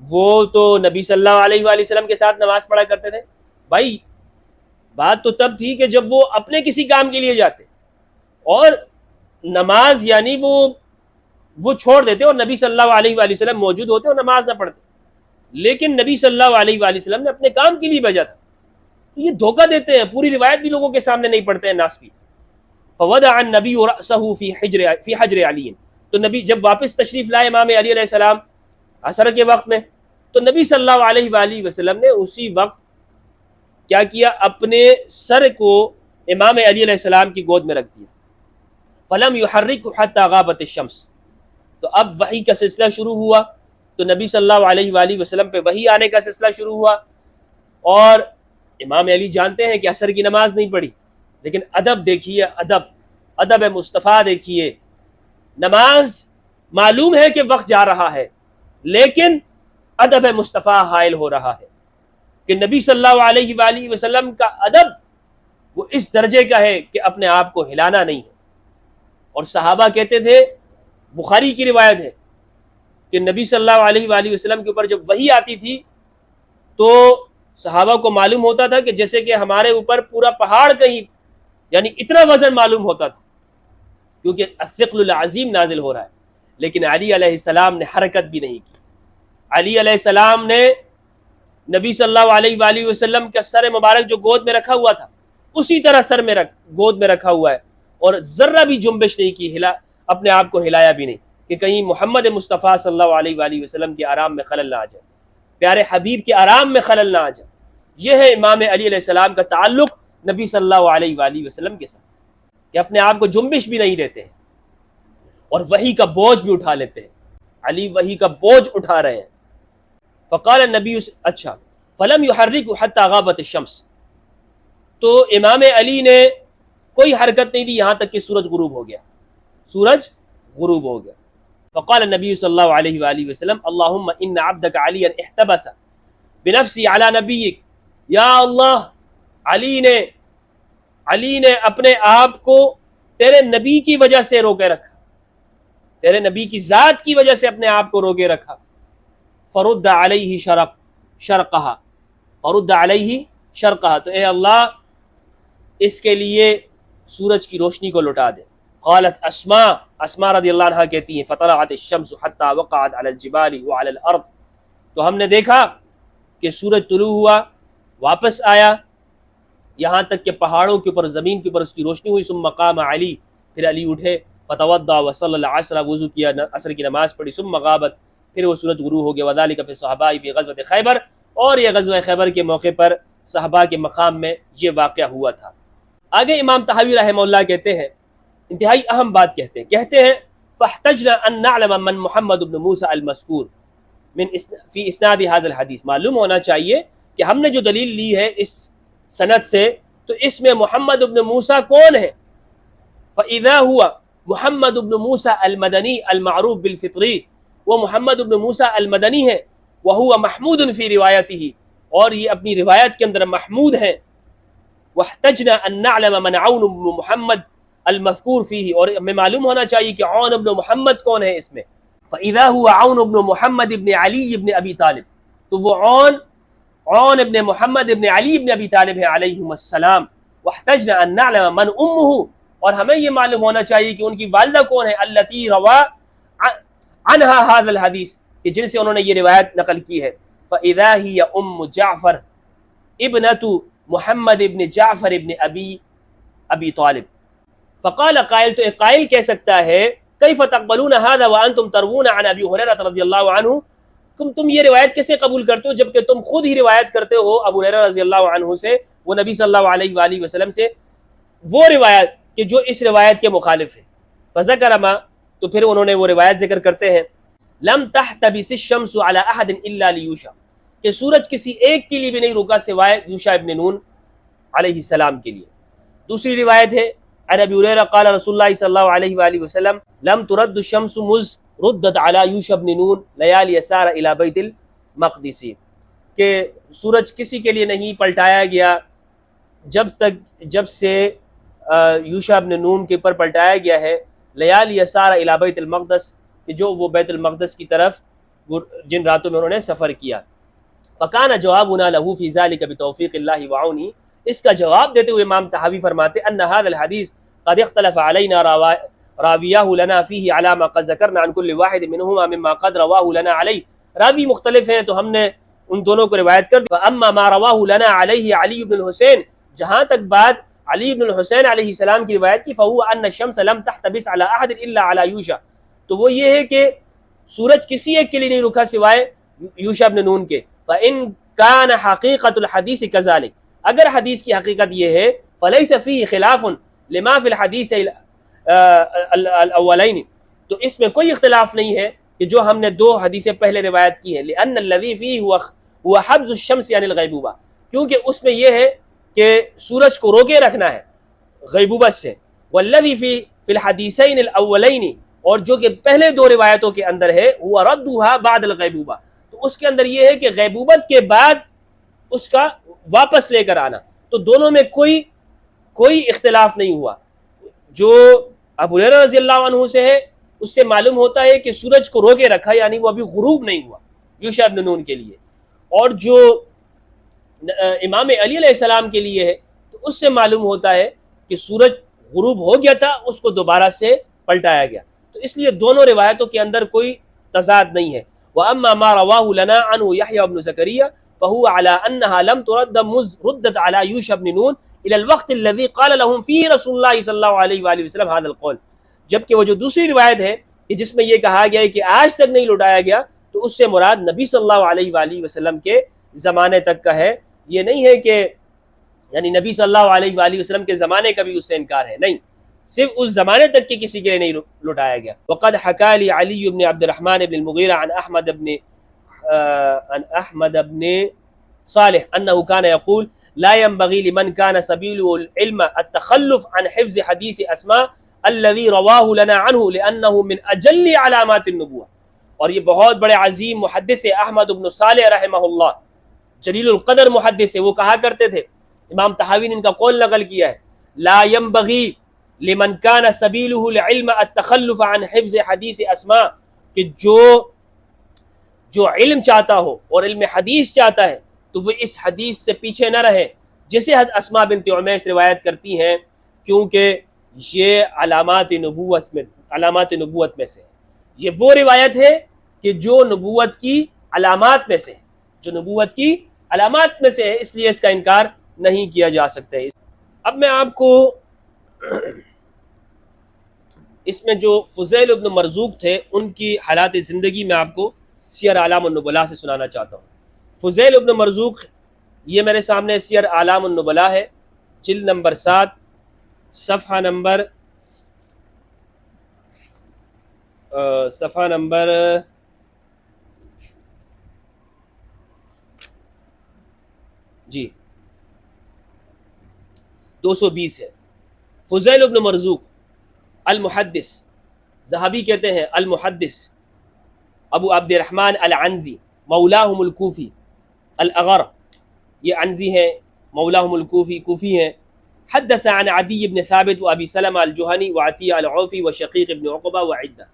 وہ تو نبی صلی اللہ علیہ وآلہ وسلم کے ساتھ نماز پڑھا کرتے تھے۔ بھائی بات تو تب تھی کہ جب وہ اپنے کسی کام کے لیے جاتے اور نماز یعنی وہ چھوڑ دیتے اور نبی صلی اللہ علیہ وآلہ وسلم موجود ہوتے اور نماز نہ پڑھتے، لیکن نبی صلی اللہ علیہ وآلہ وسلم نے اپنے کام کے لیے بھیجا تھا۔ تو یہ دھوکہ دیتے ہیں، پوری روایت بھی لوگوں کے سامنے نہیں پڑھتے ہیں ناسبی۔ فوضع النبی رأسہ فی حجر علی، تو نبی جب واپس تشریف لائے امام علی علیہ السلام عصر کے وقت میں، تو نبی صلی اللہ علیہ وآلہ وسلم نے اسی وقت کیا کیا؟ اپنے سر کو امام علی علیہ السلام کی گود میں رکھ دیا. فلم یحرک حتی غابت الشمس. تو اب وحی کا سلسلہ شروع ہوا، تو نبی صلی اللہ علیہ وآلہ وسلم پہ وحی آنے کا سلسلہ شروع ہوا. اور امام علی جانتے ہیں کہ عصر کی نماز نہیں پڑھی، لیکن ادب دیکھیے، ادب مصطفیٰ دیکھیے. نماز معلوم ہے کہ وقت جا رہا ہے، لیکن ادب مصطفیٰ حائل ہو رہا ہے کہ نبی صلی اللہ علیہ وآلہ وسلم کا ادب وہ اس درجے کا ہے کہ اپنے آپ کو ہلانا نہیں ہے. اور صحابہ کہتے تھے، بخاری کی روایت ہے کہ نبی صلی اللہ علیہ وآلہ وسلم کے اوپر جب وحی آتی تھی تو صحابہ کو معلوم ہوتا تھا کہ جیسے کہ ہمارے اوپر پورا پہاڑ کہیں، یعنی اتنا وزن معلوم ہوتا تھا، کیونکہ الثقل العظیم نازل ہو رہا ہے. لیکن علی علیہ السلام نے حرکت بھی نہیں کی. علی علیہ السلام نے نبی صلی اللہ علیہ وآلہ وسلم کا سر مبارک جو گود میں رکھا ہوا تھا اسی طرح سر میں گود میں رکھا ہوا ہے، اور ذرہ بھی جنبش نہیں کی، اپنے آپ کو ہلایا بھی نہیں کہ کہیں محمد مصطفیٰ صلی اللہ علیہ وآلہ وسلم کے آرام میں خلل نہ آ جائے، پیارے حبیب کے آرام میں خلل نہ آ جائے. یہ ہے امام علی علیہ السلام کا تعلق نبی صلی اللہ علیہ وآلہ وسلم کے ساتھ، کہ اپنے آپ کو جنبش بھی نہیں دیتے ہیں اور وحی کا بوجھ بھی اٹھا لیتے ہیں. علی وحی کا بوجھ اٹھا رہے ہیں. فقال النبی، اچھا، فلم یحرک حتی غابت الشمس. تو امام علی نے کوئی حرکت نہیں دی یہاں تک کہ سورج غروب ہو گیا. سورج غروب ہو گیا. فقال النبی صلی اللہ علیہ وآلہ وسلم، اللہم ان عبدک علیا احتبس بنفسی علی نبیک. یا اللہ، علی نے اپنے آپ کو تیرے نبی کی وجہ سے روکے رکھا، تیرے نبی کی ذات کی وجہ سے اپنے آپ کو روکے رکھا. فرد علیہ شرقہا، فرد علیہ شرقہا، تو اے اللہ اس کے لیے سورج کی روشنی کو لوٹا دے. قالت اسماء رضی اللہ عنہ کہتی ہیں، فطلعت الشمس حتی وقعت علی الجبال وعلی الارض. تو ہم نے دیکھا کہ سورج طلوع ہوا، واپس آیا، یہاں تک کہ پہاڑوں کے اوپر، زمین کے اوپر اس کی روشنی ہوئی. ثم قام علی، پھر علی اٹھے، فتوضا وصلی العصر، وضو کیا، عصر کی نماز پڑھی. ثم غابت، پھر وہ سورج غروب ہو گیا. وذالک فی الصحابہ فی غزوۃ خیبر، اور یہ غزوہ خیبر کے موقع پر صحابہ کے مقام میں یہ واقعہ ہوا تھا. آگے امام طحاوی رحمہ اللہ کہتے ہیں، انتہائی اہم بات کہتے ہیں فاحتجنا ان نعلم من محمد بن موسیٰ المذکور فی اسناد ھذا الحدیث. معلوم ہونا چاہیے کہ ہم نے جو دلیل لی ہے اس سند سے، تو اس میں محمد بن موسیٰ کون ہے؟ فاذا ہوا محمد بن موسیٰ المدنی المعروف بالفطری، وہ محمد بن موسیٰ المدنی ہے. وہو محمود فی روایتہ، اور یہ اپنی روایت کے اندر محمود ہیں. واحتجنا ان نعلم من عون بن محمد المذکور فیہ، اور ہمیں معلوم ہونا چاہیے کہ عون بن محمد کون ہے اس میں. فاذا هو عون بن محمد بن علی بن ابی طالب، تو وہ عون ابن محمد ابن علی ابن ابی طالب ہے علیہم السلام. واحتجنا ان نعلم من امہ، اور ہمیں یہ معلوم ہونا چاہیے کہ ان کی والدہ کون ہے. التی روا عنہا ھذا الحدیث، کہ جن سے انہوں نے یہ روایت نقل کی ہے. فاذا ہی ام جعفر ابنۃ محمد ابن جعفر ابن ابی طالب. فقال قائل، تو ایک قائل کہہ سکتا ہے، کیف تقبلون ھذا وانتم تروون عن ابی ہریرہ رضی اللہ عنہ، تم یہ روایت کیسے قبول کرتے ہو جبکہ تم خود ہی روایت کرتے ہو ابو ہریرہ رضی اللہ عنہ سے، وہ نبی صلی اللہ علیہ وآلہ وسلم سے، وہ روایت کہ جو اس روایت کے مخالف ہے. فذکر ما، تو پھر انہوں نے وہ روایت ذکر کرتے ہیں، لم تحتبس الشمس علی احد الا لیوشع، کہ سورج کسی ایک کے لیے بھی نہیں رکا سوائے یوشع ابن نون علیہ السلام کے لیے. دوسری روایت ہے، عن ابی ہریرہ قال رسول اللہ صلی اللہ علیہ وآلہ وسلم لم ترد الشمس مذ ردت علی یوشع ابن نون لیالی سار الی بیت المقدس، کہ سورج کسی کے لیے نہیں پلٹایا گیا جب سے یوشع ابن نون کے پر پلٹایا گیا ہے، لیالی سار الی بیت المقدس، کہ جو وہ بیت المقدس کی طرف جن راتوں میں انہوں نے سفر کیا. فکان جوابنا له فی ذلک بتوفیق اللہ وعونہ، اس کا جواب دیتے ہوئے امام طحاوی فرماتے ان هذا الحدیث قد اختلف علینا راویہ لنا فیہ علی ما قد ذکرنا عن کل واحد منہما مما قد رواہ لنا علیہ. راوی مختلف ہیں تو ہم نے ان دونوں کو روایت کر دی. اما ما رواہ لنا علیہ علی بن الحسین، جہاں تک بات علی بن الحسین علیہ السلام کی روایت کی، فہو ان الشمس لم تحتبس علی احد الا علی یوشع، تو وہ یہ ہے کہ سورج کسی ایک کے لیے نہیں رکا سوائے یوشع ابن نون کے. فإن كان حقیقت الحدیث كذلك، اگر حدیث کی حقیقت یہ ہے فلیس فیہ خلاف لما فی الحدیث الاولین، تو اس میں کوئی اختلاف نہیں ہے کہ جو ہم نے دو حدیثیں پہلے روایت کی ہیں، لأن الذی فیہ هو حبس الشمس عن الغیبوبہ، کیونکہ اس میں یہ ہے کہ سورج کو روکے رکھنا ہے غیبوبت سے، والذی فی الحدیثین الاولین، اور جو کہ پہلے دو روایتوں کے اندر ہے وہ ردھا بعد الغیبوبہ، تو اس کے اندر یہ ہے کہ غیبوبت کے بعد اس کا واپس لے کر آنا، تو دونوں میں کوئی اختلاف نہیں ہوا۔ جو ابو ہریرہ رضی اللہ عنہ سے ہے اس سے معلوم ہوتا ہے کہ سورج کو روکے رکھا، یعنی وہ ابھی غروب نہیں ہوا یوشع بن نون کے لیے، اور جو امام علی علیہ السلام کے لیے ہے تو اس سے معلوم ہوتا ہے کہ سورج غروب ہو گیا تھا، اس کو دوبارہ سے پلٹایا گیا، تو اس لیے دونوں روایتوں کے اندر کوئی تضاد نہیں ہے۔ وَأَمَّا مَا رَوَاهُ لَنَا عَنْهُ يَحْيَى بْنُ زَكَرِيَّا فَهُوَ عَلَىٰ أَنَّهَا لَمْ تُرَدَّ مُذْ رُدَّتْ عَلَىٰ يُوشَع بْنِ نُون إِلَى الْوَقْتِ الَّذِي قَالَ لَهُمْ فِيهِ رَسُولُ اللَّهِ صلی اللہ علیہ وآلہ وسلم هذا القول، جبکہ وہ جو دوسری روایت ہے کہ جس میں یہ کہا گیا ہے کہ آج تک نہیں لوٹایا گیا، تو اس سے مراد نبی صلی اللہ علیہ وآلہ وسلم کے زمانے تک کا ہے، یہ نہیں ہے کہ یعنی نبی صلی اللہ علیہ وآلہ وسلم کے زمانے کا بھی اس سے انکار ہے، نہیں، صرف اس زمانے تک کے کسی کے نہیں لوٹایا گیا۔ وقد حکى لي علي بن عبد الرحمن بن المغيرة عن احمد بن صالح انه كان يقول لا ينبغي لمن كان سبيله العلم التخلف عن حفظ حديث اسماء الذي رواه لنا عنه لانه من اجل علامات النبوة۔ اور یہ بہت بڑے عظیم محدث احمد بن صالح رحمہ اللہ، جلیل القدر محدث ہے، وہ کہا کرتے تھے، امام طحاوی نے ان کا قول نقل کیا ہے، لا ينبغي لمن كان سبيله العلم التخلف عن حفظ حدیث اسماء، کہ جو علم چاہتا ہو اور علم حدیث چاہتا ہے تو وہ اس حدیث سے پیچھے نہ رہے جسے اسماء بنت عمیس روایت کرتی ہیں، کیونکہ یہ علامات نبوت میں سے ہے، یہ وہ روایت ہے کہ جو نبوت کی علامات میں سے ہے، جو نبوت کی علامات میں سے ہے، اس لیے اس کا انکار نہیں کیا جا سکتا ہے۔ اب میں آپ کو اس میں جو فضیل ابن مرزوق تھے ان کی حالات زندگی میں آپ کو سیر اعلام النبلاء سے سنانا چاہتا ہوں۔ فضیل ابن مرزوق، یہ میرے سامنے سیر اعلام النبلاء ہے، جلد نمبر 7، صفحہ نمبر جی 220 ہے۔ فضیل ابن مرزوق المحدث، ذہبی کہتے ہیں المحدث، ابو عبد الرحمن العنزی، مولاہم الکوفی الاغر، یہ عنزی ہیں، مولاہم الکوفی، کوفی ہیں۔ حدث عن عدی بن ثابت و ابی سلمہ الجہنی و عطیہ العوفی و شقیق بن عقبہ و عدہ،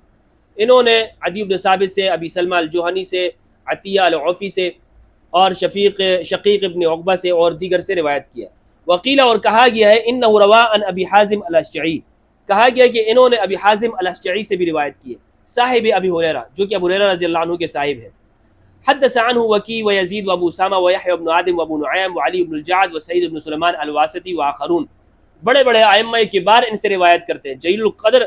انہوں نے عدی بن ثابت سے، ابی سلمہ الجہنی سے، عطیہ العوفی سے اور شقیق ابن عقبہ سے اور دیگر سے روایت کیا۔ وقیل، اور کہا گیا ہے، انہ روا عن ابی حازم الاشجعی، کہا گیا کہ انہوں نے ابی حازم الاشجعی سے بھی روایت کی ہے، صاحب ابی ہریرہ، جو کہ ابو ہریرہ رضی اللہ عنہ کے صاحب ہیں۔ حدث عنہ وکی و یزید و ابو اسامہ و یحیی بن آدم و ابو نعیم و علی بن الجعد و سعید بن سلیمان الواسطی و آخرون، بڑے بڑے ائمہ کبار ان سے روایت کرتے ہیں، جلیل القدر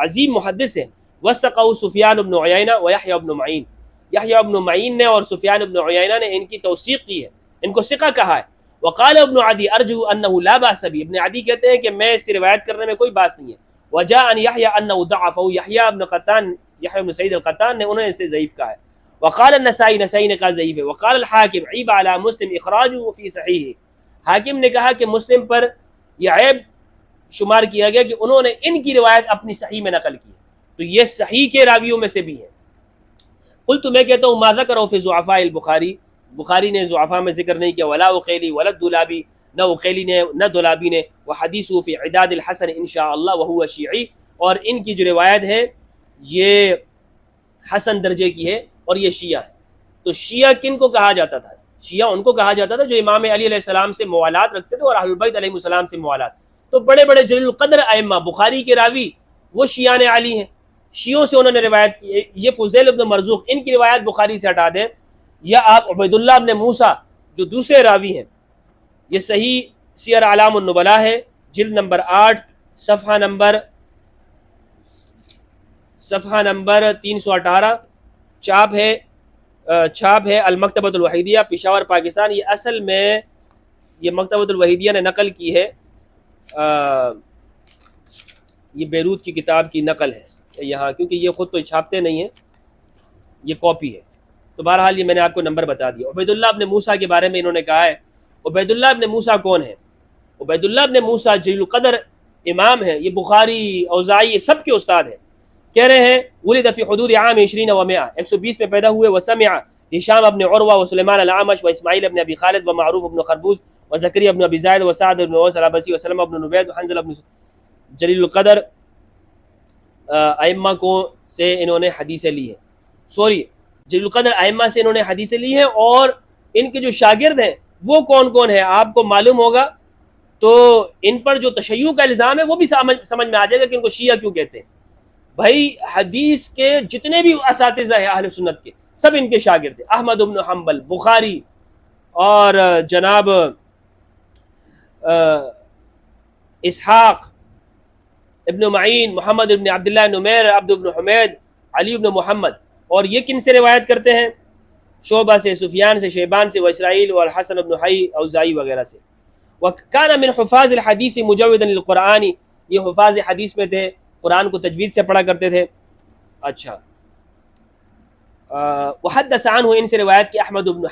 عظیم محدث ہیں۔ وثقہ سفیان بن عیینہ و یحیی بن معین، یحیی بن معین نے اور سفیان بن عیینہ نے ان کی توثیق کی ہے، ان کو ثقہ کہا ہے۔ وقال ابن عدی ارجو انہ لا باس بہ، ابن عدی کہتے ہیں کہ میں اس سے روایت کرنے میں کوئی باس نہیں ہے۔ وجاء ان یحیی انہ ضعفہ، یحیی بن قطان، یحیی بن سعید القطان نے انہوں نے اسے ضعیف کہا ہے۔ وقال النسائی، نسائی نے کہا ضعیف ہے۔ وقال الحاکم عیب علی مسلم اخراجہ فی صحیحہ، حاکم نے کہا کہ مسلم پر یہ عیب شمار کیا گیا کہ انہوں نے ان کی روایت اپنی صحیح میں نقل کی ہے، تو یہ صحیح کے راویوں میں سے بھی ہے۔ قلت، میں کہتا ہوں، ما ذکرہ فی ضعفاء البخاری، بخاری نے ضعفاء میں ذکر نہیں کیا، ولا عقیلی ولا دولابی، نہ عقیلی نے نہ دولابی نے، وحدیثہ فی عداد الحسن انشاءاللہ وہو شیعی، اور ان کی جو روایت ہے یہ حسن درجے کی ہے اور یہ شیعہ ہے۔ تو شیعہ کن کو کہا جاتا تھا؟ شیعہ ان کو کہا جاتا تھا جو امام علی علیہ السلام سے موالات رکھتے تھے اور اہل البیت علیہ السلام سے موالات۔ تو بڑے بڑے جلیل القدر ائمہ، بخاری کے راوی وہ شیعان علی ہیں، شیعوں سے انہوں نے روایت کی۔ یہ فضیل ابن مرزوق، ان کی روایت بخاری سے ہٹا دیں، یا آپ عبید اللہ بن موسیٰ جو دوسرے راوی ہیں، یہ صحیح سیر اعلام النبلاء ہے، جلد نمبر 8، صفحہ نمبر 318، چھاپ ہے المکتبۃ الوحیدیہ، پشاور، پاکستان۔ یہ اصل میں یہ مکتبۃ الوحیدیہ نے نقل کی ہے، یہ بیروت کی کتاب کی نقل ہے یہاں، کیونکہ یہ خود تو چھاپتے نہیں ہیں، یہ کاپی ہے. تو بہرحال یہ میں نے آپ کو نمبر بتا دیا. عبید اللہ ابن موسیٰ کے بارے میں انہوں نے کہا ہے. عبید اللہ ابن موسیٰ کون ہے؟ عبید اللہ ابن موسیٰ جلیل القدر امام ہے، یہ بخاری اوزاعی یہ سب کے استاد ہیں. کہہ رہے ہیں ولد فی حدود عام 20 و 100، 120 میں پیدا ہوئے. وسمع ہشام ابن عروہ وسلیمان الاعمش واسماعیل ابن ابی خالد ومعروف ابن خربوز وزکریا ابن ابی زائد وسعد ابن اوس العبسی وسلم ابن نبید وحنزل ابن جلیل القدر ائمہ کو سے انہوں نے حدیثیں لی ہیں. جلیل القدر ائمہ سے انہوں نے حدیثیں لی ہیں. اور ان کے جو شاگرد ہیں وہ کون کون ہیں آپ کو معلوم ہوگا، تو ان پر جو تشیع کا الزام ہے وہ بھی سمجھ میں آ جائے گا کہ ان کو شیعہ کیوں کہتے ہیں. بھائی حدیث کے جتنے بھی اساتذہ ہیں اہل سنت کے سب ان کے شاگرد ہیں. احمد بن حنبل، بخاری، اور جناب اسحاق ابن معین، محمد ابن عبداللہ نمیر، عبد بن حمید، علی ابن محمد. اور یہ کن سے روایت کرتے ہیں؟ شعبہ سے، سفیان سے، شیبان سے، واسرائیل والحسن ابن حی اوزاعی وغیرہ سے. وکان من حفاظ الحدیث مجودا للقرآن، یہ حفاظ حدیث میں تھے، قرآن کو تجوید سے پڑھا کرتے تھے. اچھا وحدث عنہ، ان سے روایت کی احمد بن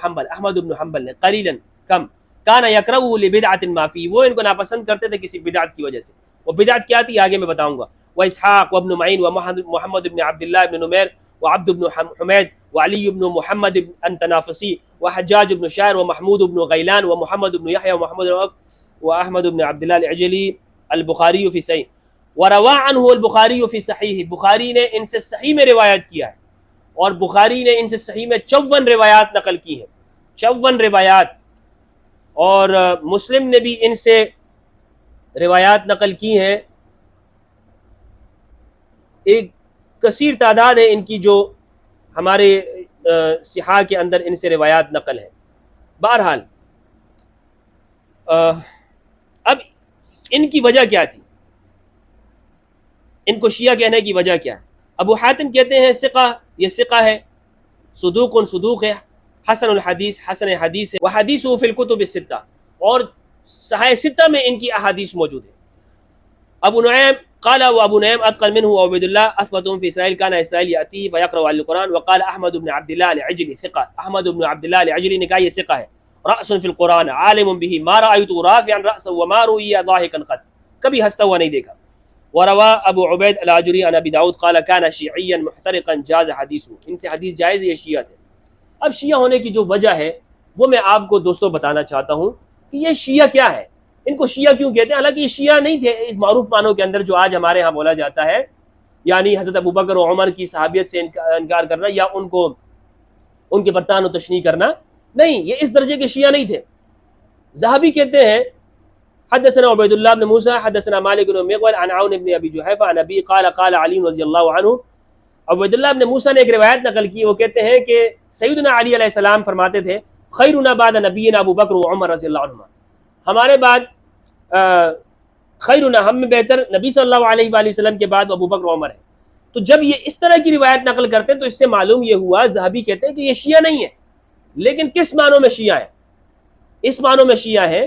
حنبل نے قلیلا کم. کان یکرہ لبدعۃ ما فی، وہ ان کو ناپسند کرتے تھے کسی بدعت کی وجہ سے. وہ بدعت کیا تھی آگے میں بتاؤں گا. واسحاق وابن معین ومحمد بن عبداللہ بن نمیر وعبد بن حمید وعلی بن محمد التنافسی وحجاج بن شاعر ومحمود بن غیلان ومحمد بن یحیی ومحمد بن عوف واحمد بن عبداللہ العجلی البخاری فی صحیح وروا عنہ البخاری فی صحیح. بخاری نے ان سے صحیح میں روایت کیا ہے، اور بخاری نے ان سے صحیح میں 54 روایات نقل کی ہیں، 54 روایات. اور مسلم نے بھی ان سے روایات نقل کی ہیں، ایک کثیر تعداد ہے ان کی جو ہمارے صحاح کے اندر ان سے روایات نقل ہے. بہرحال اب ان کی وجہ کیا تھی، ان کو شیعہ کہنے کی وجہ کیا ہے؟ ابو حاتم کہتے ہیں ثقہ، یہ ثقہ ہے، صدوق ہے، حسن الحدیث، حسن حدیث ہے، وحدیثہ فی الکتب الستہ، اور صحاح ستہ میں ان کی احادیث موجود ہیں. ابو نعیم قال وابو نعیم اتقن منه وعبید اللہ اثبتهم في اسرائیل كان اسرائیل یاتیہ فیقرأ علی القرآن. وقال احمد بن عبداللہ العجلی ثقہ، احمد بن عبداللہ العجلی نے کہا یہ ثقہ ہے. رأس فی القرآن عالم به ما رأیته رافعا رأسا وما رؤی ضاحکا قط، کبھی ہنستا ہوا نہیں دیکھا. وروا ابو عبید العجری عن ابی داؤد قال كان شیعیا محترقا جاز حدیثه، ان سے حدیث جائز ہے، یہ شیعہ تھے. اب شیعہ ہونے کی جو وجہ ہے وہ میں آپ کو دوستوں بتانا چاہتا ہوں کہ یہ شیعہ کیا ہے، ان کو شیعہ کیوں کہتے ہیں. حالانکہ یہ شیعہ نہیں تھے اس معروف معنوں کے اندر جو آج ہمارے ہاں بولا جاتا ہے، یعنی حضرت ابوبکر و عمر کی صحابیت سے انکار کرنا یا ان کے برتان و تشنیع کرنا. نہیں، یہ اس درجے کے شیعہ نہیں تھے. ذہبی کہتے ہیں حدثنا عبید اللہ بن موسیٰ حدثنا مالک بن مغول عن عون بن ابی جحیفہ عن ابی قال قال علی رضی اللہ عنہ. عبید اللہ بن موسیٰ نے ایک روایت نقل کی، وہ کہتے ہیں کہ سیدنا علی علیہ السلام فرماتے تھے خیرنا بعد نبینا ابو بکر و عمر رضی اللہ عنہما، ہمارے بعد خیرنا، ہم میں بہتر نبی صلی اللہ علیہ وآلہ وسلم کے بعد ابو بکر و عمر ہے. تو جب یہ اس طرح کی روایت نقل کرتے ہیں تو اس سے معلوم یہ ہوا، ذہبی کہتے ہیں کہ یہ شیعہ نہیں ہے. لیکن کس معنوں میں شیعہ ہے؟ اس معنوں میں شیعہ ہے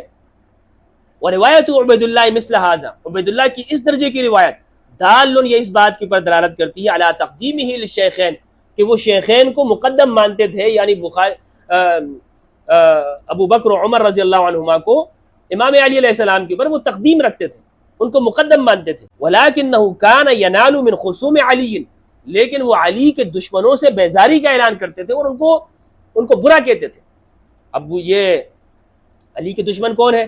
وروایت عبید اللہ مثل ھذا، عبید اللہ کی اس درجے کی روایت دال، یہ اس بات کے اوپر دلالت کرتی ہے علی تقدیمہ للشیخین، کہ وہ شیخین کو مقدم مانتے تھے، یعنی ابو بکر و عمر رضی اللہ عنہما کو امام علی علیہ السلام کے اوپر وہ تقدیم رکھتے تھے، ان کو مقدم مانتے تھے. ولکنہ کان ینال من خصوم علی، لیکن وہ علی کے دشمنوں سے بیزاری کا اعلان کرتے تھے اور ان کو برا کہتے تھے. اب یہ علی کے دشمن کون ہے؟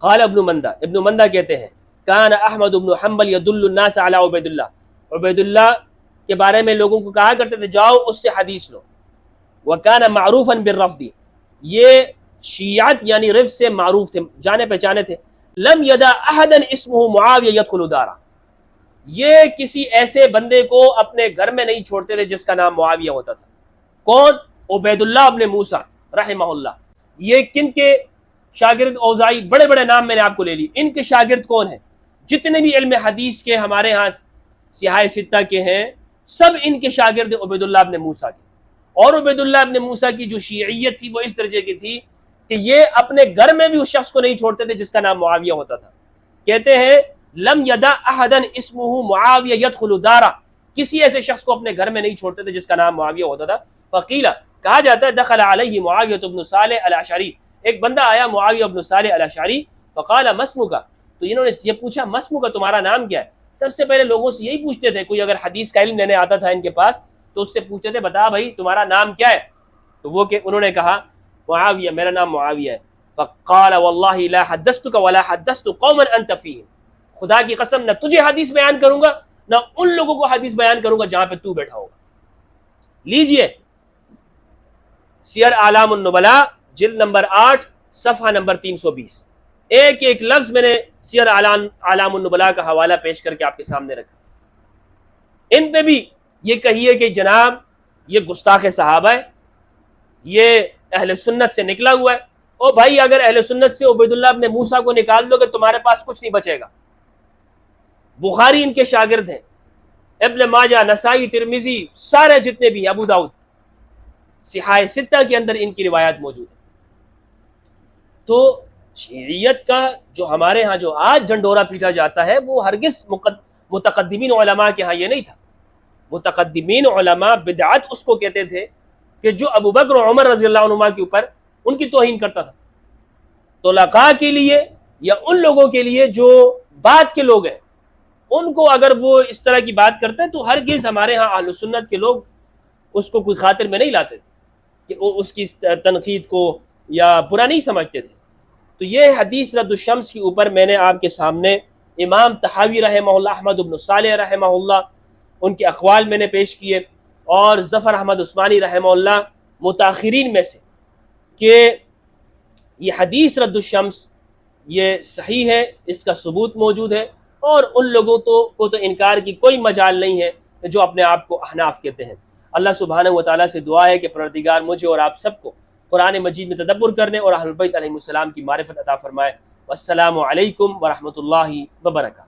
قال ابن مندہ کہتے ہیں کان احمد بن حنبل یدل الناس علی عبید اللہ، عبید اللہ کے بارے میں لوگوں کو کہا کرتے تھے جاؤ اس سے حدیث لو. وکان معروفا بالرفض، یہ شیعت یعنی رفض سے معروف تھے، جانے پہچانے تھے. لم یدع احدا اسمہ معاویہ یدخل دارا، یہ کسی ایسے بندے کو اپنے گھر میں نہیں چھوڑتے تھے جس کا نام معاویہ ہوتا تھا. کون؟ عبید اللہ ابن موسیٰ رحمہ اللہ. یہ کن کے شاگرد؟ اوزاعی، بڑے بڑے نام میں نے آپ کو لے لی. ان کے شاگرد کون ہیں؟ جتنے بھی علم حدیث کے ہمارے ہاں صحاح ستہ کے ہیں سب ان کے شاگرد عبید اللہ ابن موسیٰ کے. اور عبید اللہ ابن موسیٰ کی جو شیعیت تھی وہ اس درجے کی تھی کہ یہ اپنے گھر میں بھی اس شخص کو نہیں چھوڑتے تھے جس کا نام معاویہ ہوتا تھا. کہتے ہیں لم یدع احدا اسمہ معاویہ یدخل دارہ، کسی ایسے شخص کو اپنے گھر میں نہیں چھوڑتے تھے جس کا نام معاویہ ہوتا تھا. فقیل، کہا جاتا ہے دخل علیہ معاویہ بن صالح الاشعری، ایک بندہ آیا معاویہ بن صالح الاشعری، فقال ما اسمک، تو انہوں نے یہ پوچھا ما اسمک، تمہارا نام کیا ہے. سب سے پہلے لوگوں سے یہی پوچھتے تھے، کوئی اگر حدیث کا علم لینے آتا تھا ان کے پاس تو اس سے پوچھتے تھے بتا بھائی تمہارا نام کیا ہے، تو وہ کہ انہوں نے کہا معاویہ، میرا نام معاویہ ہے. فقال واللہ لا حدثتک ولا حدثت قوما انت فیہم، خدا کی قسم نہ تجھے حدیث بیان کروں گا نہ ان لوگوں کو حدیث بیان کروں گا جہاں پہ تو بیٹھا ہوگا. لیجئے سیر اعلام النبلاء جلد نمبر 8 صفحہ نمبر 320، ایک ایک لفظ میں نے سیر اعلام النبلاء کا حوالہ پیش کر کے آپ کے سامنے رکھا. ان پہ بھی یہ کہیے کہ جناب یہ گستاخ صحابہ ہے، یہ اہل سنت سے نکلا ہوا ہے. او بھائی اگر اہل سنت سے عبید اللہ ابن موسیٰ کو نکال دو گے تمہارے پاس کچھ نہیں بچے گا. بخاری ان کے شاگرد ہیں، ابن ماجہ، نسائی، ترمذی، سارے جتنے بھی، ابو داؤد، صحاح ستہ کے اندر ان کی روایات موجود ہیں. تو شیعیت کا جو ہمارے ہاں جو آج ڈنڈورا پیٹا جاتا ہے وہ ہرگز متقدمین علماء کے ہاں یہ نہیں تھا. متقدمین علماء بدعت اس کو کہتے تھے کہ جو ابو بکر و عمر رضی اللہ عنہما کے اوپر ان کی توہین کرتا تھا. طلقاء کے لیے یا ان لوگوں کے لیے جو بعد کے لوگ ہیں ان کو اگر وہ اس طرح کی بات کرتے ہیں تو ہرگز ہمارے ہاں اہل سنت کے لوگ اس کو کوئی خاطر میں نہیں لاتے کہ وہ اس کی تنقید کو یا برا نہیں سمجھتے تھے. تو یہ حدیث رد الشمس کے اوپر میں نے آپ کے سامنے امام طحاوی رحمہ اللہ، احمد بن صالح رحمہ اللہ، ان کے اقوال میں نے پیش کیے، اور ظفر احمد عثمانی رحمہ اللہ متاخرین میں سے، کہ یہ حدیث رد الشمس یہ صحیح ہے، اس کا ثبوت موجود ہے، اور ان لوگوں کو تو انکار کی کوئی مجال نہیں ہے جو اپنے آپ کو احناف کہتے ہیں. اللہ سبحانہ و تعالیٰ سے دعا ہے کہ پروردگار مجھے اور آپ سب کو قرآن مجید میں تدبر کرنے اور اہل بیت علیہ السلام کی معرفت عطا فرمائے. والسلام علیکم ورحمۃ اللہ وبرکاتہ.